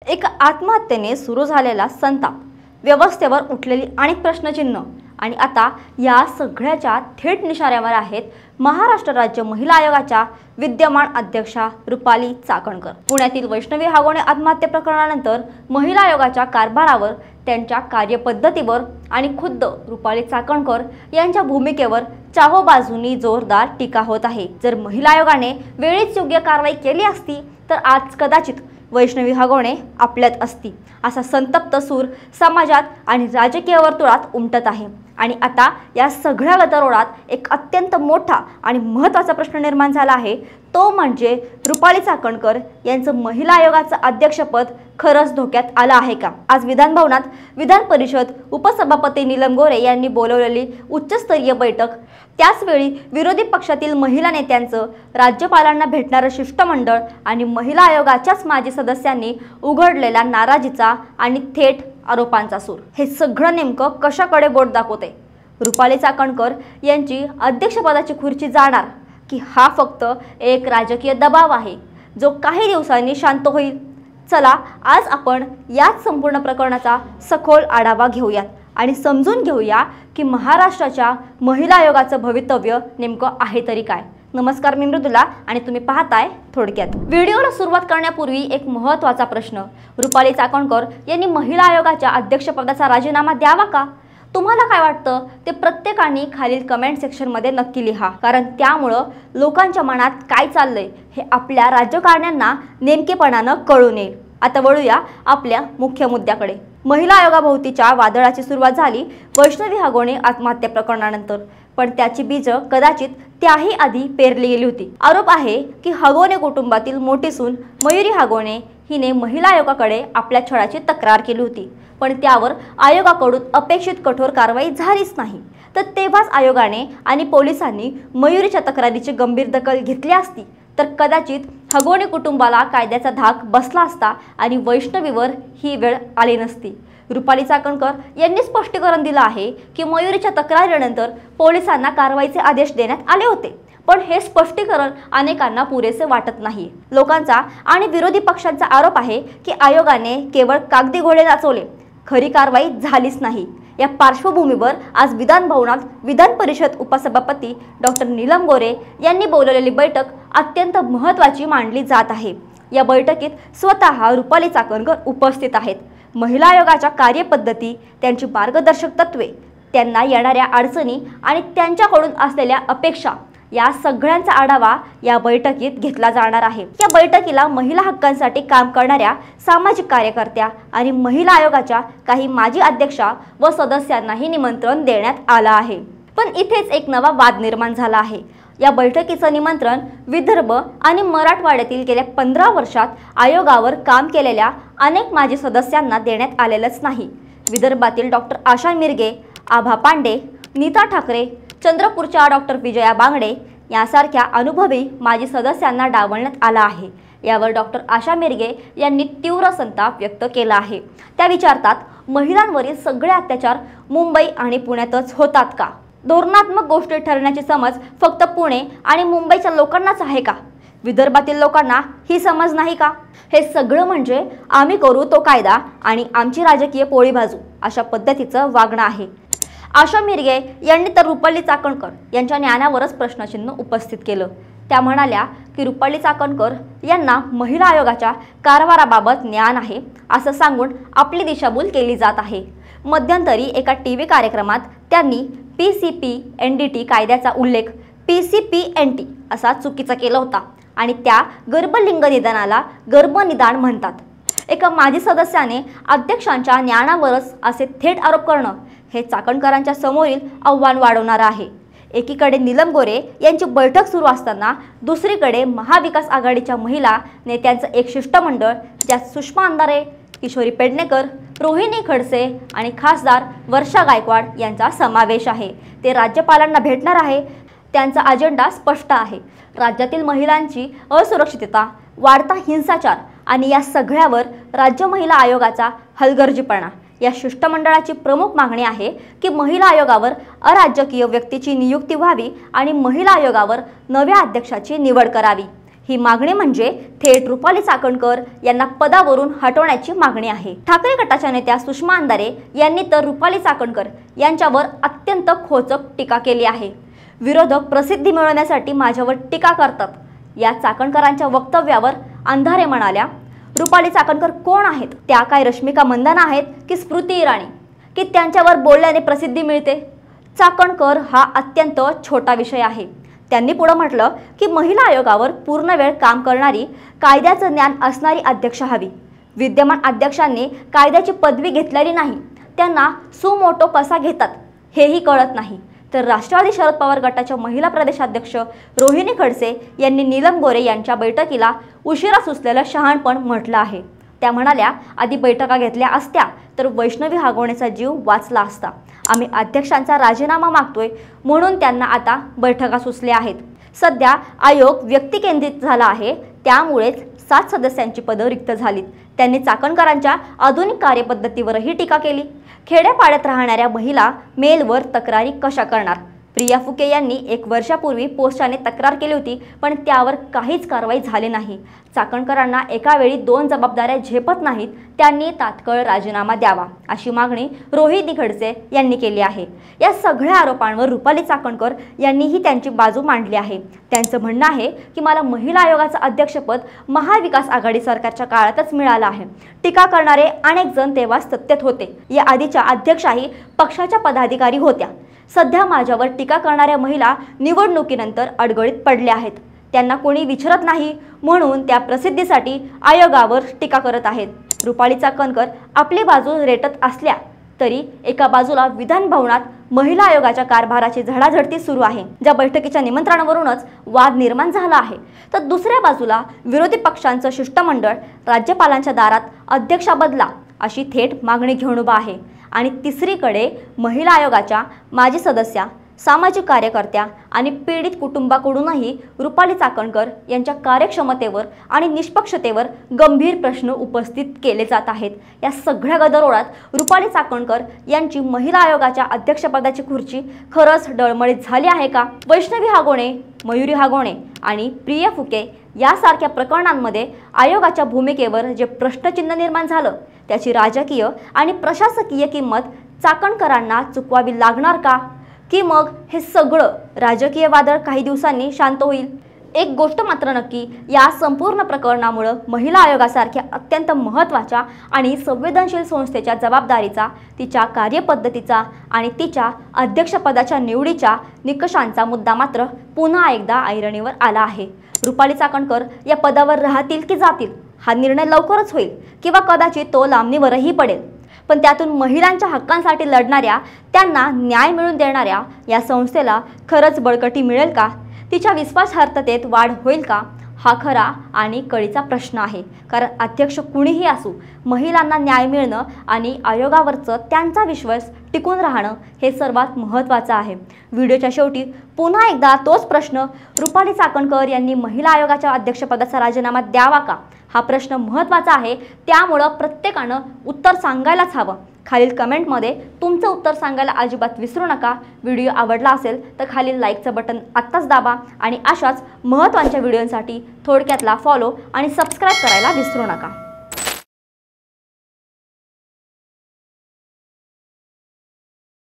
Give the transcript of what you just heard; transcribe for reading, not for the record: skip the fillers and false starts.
एक आत्महत्येने सुरू झालेला संताप, व्यवस्थेवर उठलेली अनेक प्रश्नचिन्ह आणि आता या सगळ्याच्या थेट निशाण्यावर आहेत महाराष्ट्र राज्य महिला आयोगाच्या विद्यमान अध्यक्षा रुपाली चाकणकर। पुण्यातील वैष्णवी हागोणे आत्महत्या प्रकरणानंतर महिला आयोगाच्या कारभारावर, त्यांच्या कार्यपद्धतीवर आणि खुद्द रुपाली चाकणकर यांच्या भूमिकेवर चाहोबाजूंनी जोरदार टीका होत आहे। जर महिला आयोगाने वेळीच योग्य कारवाई केली असती तर आज कदाचित वैष्णवी हागोणे आपल्यात असती, असा संतप्त सूर समाजात आणि राजकीय वर्तुळात उमटत आहे। आणि आता या सगळ्या गदारोळात एक अत्यंत मोठा आणि महत्त्वाचा प्रश्न निर्माण झाला आहे, तो म्हणजे रुपाली चाकणकर यांचं महिला आयोगाचं अध्यक्षपद खरंच धोक्यात आलं आहे का? आज विधान भवनात विधान परिषद उपसभापती नीलम गोरे यांनी बोलवलेली उच्चस्तरीय बैठक, त्याचवेळी विरोधी पक्षातील महिला नेत्यांचं, राज्यपालांना भेटणारं शिष्टमंडळ आणि महिला आयोगाच्याच माजी सदस्यांनी उघडलेला नाराजीचा आणि थेट आरोपांचा सूर, हे सगळं नेमकं कशाकडे बोट दाखवते? रुपाली चाकणकर यांची अध्यक्षपदाची खुर्ची जाणार की हा फक्त एक राजकीय दबाव आहे जो काही दिवसांनी शांत होईल? चला आज आपण याच संपूर्ण प्रकरणाचा सखोल आढावा घेऊयात आणि समजून घेऊया की महाराष्ट्राच्या महिला आयोगाचं भवितव्य नेमकं आहे तरी काय। नमस्कार, मी मृदुला आणि तुम्ही पाहताय थोडक्यात। व्हिडिओला सुरुवात करण्यापूर्वी एक महत्त्वाचा प्रश्न, रुपाली चाकणकर यांनी महिला आयोगाच्या अध्यक्षपदाचा राजीनामा द्यावा का? तुम्हाला काय वाटतं ते प्रत्येकाने खालील कमेंट सेक्शनमध्ये नक्की लिहा, कारण त्यामुळं लोकांच्या मनात काय चाललंय हे आपल्या राजकारण्यांना नेमकेपणानं कळून येईल। आता वळूया आपल्या मुख्य मुद्द्याकडे। महिला आयोगाभोवतीच्या वादळाची सुरुवात झाली वैष्णवी हागोणे आत्महत्या प्रकरणानंतर, पण त्याची बीज कदाचित त्याही आधी पेरली गेली होती। आरोप आहे की हागोणे कुटुंबातील मोठी सून मयुरी हागोणे हिने महिला आयोगाकडे आपल्या छळाची तक्रार केली होती, पण त्यावर आयोगाकडून अपेक्षित कठोर कारवाई झालीच नाही। तर तेव्हाच आयोगाने आणि पोलिसांनी मयुरीच्या तक्रारीची गंभीर दखल घेतली असती तर कदाचित हागोणे कुटुंबाला कायद्याचा धाक बसला असता आणि वैष्णवीवर ही वेळ आली नसती। रुपाली चाकणकर यांनी स्पष्टीकरण दिलं आहे की मयुरीच्या तक्रारीनंतर पोलिसांना कारवाईचे आदेश देण्यात आले होते, पण हे स्पष्टीकरण अनेकांना पुरेसे वाटत नाही। लोकांचा आणि विरोधी पक्षांचा आरोप आहे की आयोगाने केवळ कागदी घोडे नाचवले, खरी कारवाई झालीच नाही। या पार्श्वभूमीवर आज विधान भवनात विधान परिषद उपसभापती डॉक्टर नीलम गोरे यांनी बोलवलेली बैठक अत्यंत महत्त्वाची मानली जात आहे। या बैठकीत स्वतः रुपाली चाकणकर उपस्थित आहेत। महिला आयोगाच्या कार्यपद्धती, त्यांची मार्गदर्शक तत्वे, त्यांना येणाऱ्या अडचणी आणि त्यांच्याकडून असलेल्या अपेक्षा या सगळ्यांचा आढावा या बैठकीत घेतला जाणार आहे। या बैठकीला महिला हक्कांसाठी काम करणाऱ्या सामाजिक कार्यकर्त्या आणि महिला आयोगाच्या काही माजी अध्यक्षा व सदस्यांनाही निमंत्रण देण्यात आलं आहे। पण इथेच एक नवा वाद निर्माण झाला आहे। या बैठकीचं निमंत्रण विदर्भ आणि मराठवाड्यातील गेल्या 15 वर्षात आयोगावर काम केलेल्या अनेक माजी सदस्यांना देण्यात आलेलंच नाही। विदर्भातील डॉक्टर आशा मिरगे, आभा पांडे, नीता ठाकरे, चंद्रपूरच्या डॉक्टर विजया बांगडे यासारख्या अनुभवी माजी सदस्यांना डावलण्यात आला आहे। यावर डॉक्टर आशा मिरगे यांनी तीव्र संताप व्यक्त केला आहे। त्या विचारतात, महिलांवरील सगळे अत्याचार मुंबई आणि पुण्यातच होतात का? धोरणात्मक गोष्टी ठरण्याची समज फक्त पुणे आणि मुंबईच्या लोकांनाच आहे का? विदर्भातील लोकांना ही समज नाही का? हे सगळं म्हणजे आम्ही करू तो कायदा आणि आमची राजकीय पोळी भाजू अशा पद्धतीचं वागणं आहे। आशा मिरगे यांनी तर रुपाली चाकणकर यांच्या ज्ञानावरच प्रश्नचिन्ह उपस्थित केलं। त्या म्हणाल्या की रुपाली चाकणकर यांना महिला आयोगाच्या कारभाराबाबत ज्ञान आहे असं सांगून आपली दिशाभूल केली जात आहे। मध्यंतरी एका टीव्ही कार्यक्रमात त्यांनी PCPNDT कायद्याचा उल्लेख PCPNT असा चुकीचा केला होता आणि त्या गर्भलिंग निदानाला गर्भनिदान म्हणतात। एका माजी सदस्याने अध्यक्षांच्या ज्ञानावरच असे थेट आरोप करणं हे चाकणकरांच्या समोरील आव्हान वाढवणारं आहे। एकीकडे नीलम गोरे यांची बैठक सुरू असताना दुसरीकडे महाविकास आघाडीच्या महिला नेत्यांचं एक शिष्टमंडळ, ज्यात सुषमा अंधारे, किशोरी पेडणेकर, रोहिणी खडसे आणि खासदार वर्षा गायकवाड यांचा समावेश आहे। ते राज्यपालांना भेटणार आहे। त्यांचा अजेंडा स्पष्ट आहे, राज्यातील महिलांची असुरक्षितता, वाढता हिंसाचार आणि या सगळ्यावर राज्य महिला आयोगाचा हलगर्जीपणा। या शिष्टमंडळाची प्रमुख मागणी आहे की महिला आयोगावर अराजकीय व्यक्तीची नियुक्ती व्हावी आणि महिला आयोगावर नव्या अध्यक्षाची निवड करावी। ही मागणी म्हणजे थेट रुपाली चाकणकर यांना पदावरून हटवण्याची मागणी आहे। ठाकरे गटाच्या नेत्या सुषमा अंधारे यांनी तर रुपाली चाकणकर यांच्यावर अत्यंत खोचक टीका केली आहे। विरोधक प्रसिद्धी मिळवण्यासाठी माझ्यावर टीका करतात, या चाकणकरांच्या वक्तव्यावर अंधारे म्हणाल्या, रुपाली चाकणकर कोण आहेत? त्या काय रश्मिका मंदाना आहेत की स्मृती इराणी की त्यांच्यावर बोलल्याने प्रसिद्धी मिळते? चाकणकर हा अत्यंत छोटा विषय आहे। त्यांनी पुढे म्हटलं की महिला आयोगावर पूर्ण वेळ काम करणारी, कायद्याचं ज्ञान असणारी अध्यक्ष हवी। विद्यमान अध्यक्षांनी कायद्याची पदवी घेतलेली नाही, त्यांना सुमोटो कसा घेतात हेही कळत नाही। तर राष्ट्रवादी शरद पवार गटाच्या महिला प्रदेशाध्यक्ष रोहिणी खडसे यांनी नीलम गोरे यांच्या बैठकीला उशिरा सुचलेलं शहाणपण म्हटलं आहे। त्या म्हणाल्या, आधी बैठका घेतल्या असत्या तर वैष्णवी हागवण्याचा जीव वाचला असता। आम्ही अध्यक्षांचा राजीनामा मागतोय म्हणून त्यांना आता बैठका सुचल्या आहेत। सध्या आयोग व्यक्तिकेंद्रित झाला आहे, त्यामुळेच 7 सदस्यांची पदं रिक्त झालीत। त्यांनी चाकणकरांच्या आधुनिक कार्यपद्धतीवरही टीका केली। खेड्यापाड्यात राहणाऱ्या महिला मेलवर तक्रारी कशा करणार? प्रिया फुके यांनी 1 वर्षापूर्वी पोस्टाने तक्रार केली होती, पण त्यावर काहीच कारवाई झाली नाही। चाकणकरांना एका वेळी 2 जबाबदाऱ्या झेपत नाहीत, त्यांनी तात्काळ राजीनामा द्यावा अशी मागणी रोहिणी खडसे यांनी केली आहे। या सगळ्या आरोपांवर रुपाली चाकणकर यांनीही त्यांची बाजू मांडली आहे। त्यांचं म्हणणं आहे की मला महिला आयोगाचं अध्यक्षपद महाविकास आघाडी सरकारच्या काळातच मिळालं आहे। टीका करणारे अनेक जण तेव्हा सत्तेत होते, या आधीच्या अध्यक्षाही पक्षाच्या पदाधिकारी होत्या। सध्या माझ्यावर टीका करणाऱ्या महिला निवडणुकीनंतर अडगळीत पडल्या आहेत, त्यांना कोणी विचारत नाही म्हणून त्या प्रसिद्धीसाठी आयोगावर टीका करत आहेत। रुपाली चाकणकर आपली बाजू रेटत असल्या तरी एका बाजूला विधान भवनात महिला आयोगाच्या कारभाराची झडाझडती सुरू आहे, ज्या बैठकीच्या निमंत्रणावरूनच वाद निर्माण झाला आहे। तर दुसऱ्या बाजूला विरोधी पक्षांचं शिष्टमंडळ राज्यपालांच्या दारात अध्यक्षा बदला अशी थेट मागणी घेऊन उभा आहे। आणि तिसरीकडे महिला आयोगाच्या माजी सदस्या, सामाजिक कार्यकर्त्या आणि पीडित कुटुंबाकडूनही रुपाली चाकणकर यांच्या कार्यक्षमतेवर आणि निष्पक्षतेवर गंभीर प्रश्न उपस्थित केले जात आहेत। या सगळ्या गदारोळात रुपाली चाकणकर यांची महिला आयोगाच्या अध्यक्षपदाची खुर्ची खरंच डळमळीत झाली आहे का? वैष्णवी हागवणे, मयुरी हागवणे आणि प्रिया फुके यासारख्या प्रकरणांमध्ये आयोगाच्या भूमिकेवर जे प्रश्नचिन्ह निर्माण झालं, त्याची राजकीय आणि प्रशासकीय किंमत चाकणकरांना चुकवावी लागणार का? की मग हे सगळं राजकीय वादळ काही दिवसांनी शांत होईल? एक गोष्ट मात्र नक्की, या संपूर्ण प्रकरणामुळे महिला आयोगासारख्या अत्यंत महत्त्वाच्या आणि संवेदनशील संस्थेच्या जबाबदारीचा, तिच्या कार्यपद्धतीचा आणि तिच्या अध्यक्षपदाच्या निवडीच्या निकषांचा मुद्दा मात्र पुन्हा एकदा ऐरणीवर आला आहे। रुपाली चाकणकर या पदावर राहतील की जातील हा निर्णय लवकरच होईल किंवा कदाचित तो लांबणीवरही पडेल। पण त्यातून महिलांच्या हक्कांसाठी लढणाऱ्या, त्यांना न्याय मिळवून देणाऱ्या या संस्थेला खरंच बळकटी मिळेल का? तिच्या विश्वासार्हतेत वाढ होईल का? हा खरा आणि कळीचा प्रश्न आहे। कारण अध्यक्ष कुणीही असू, महिलांना न्याय मिळणं आणि आयोगावरचं त्यांचा विश्वास टिकून राहणं हे सर्वात महत्त्वाचं आहे। व्हिडिओच्या शेवटी पुन्हा एकदा तोच प्रश्न, रुपाली चाकणकर यांनी महिला आयोगाच्या अध्यक्षपदाचा राजीनामा द्यावा का? हा प्रश्न महत्त्वाचा आहे, त्यामुळे प्रत्येकानं उत्तर सांगायलाच हवं। खालील कमेंटमध्ये तुमचं उत्तर सांगायला अजिबात विसरू नका। व्हिडिओ आवडला असेल तर खालील लाईकचं बटन आत्ताच दाबा आणि अशाच महत्त्वाच्या व्हिडिओंसाठी थोडक्यातला फॉलो आणि सबस्क्राईब करायला विसरू नका।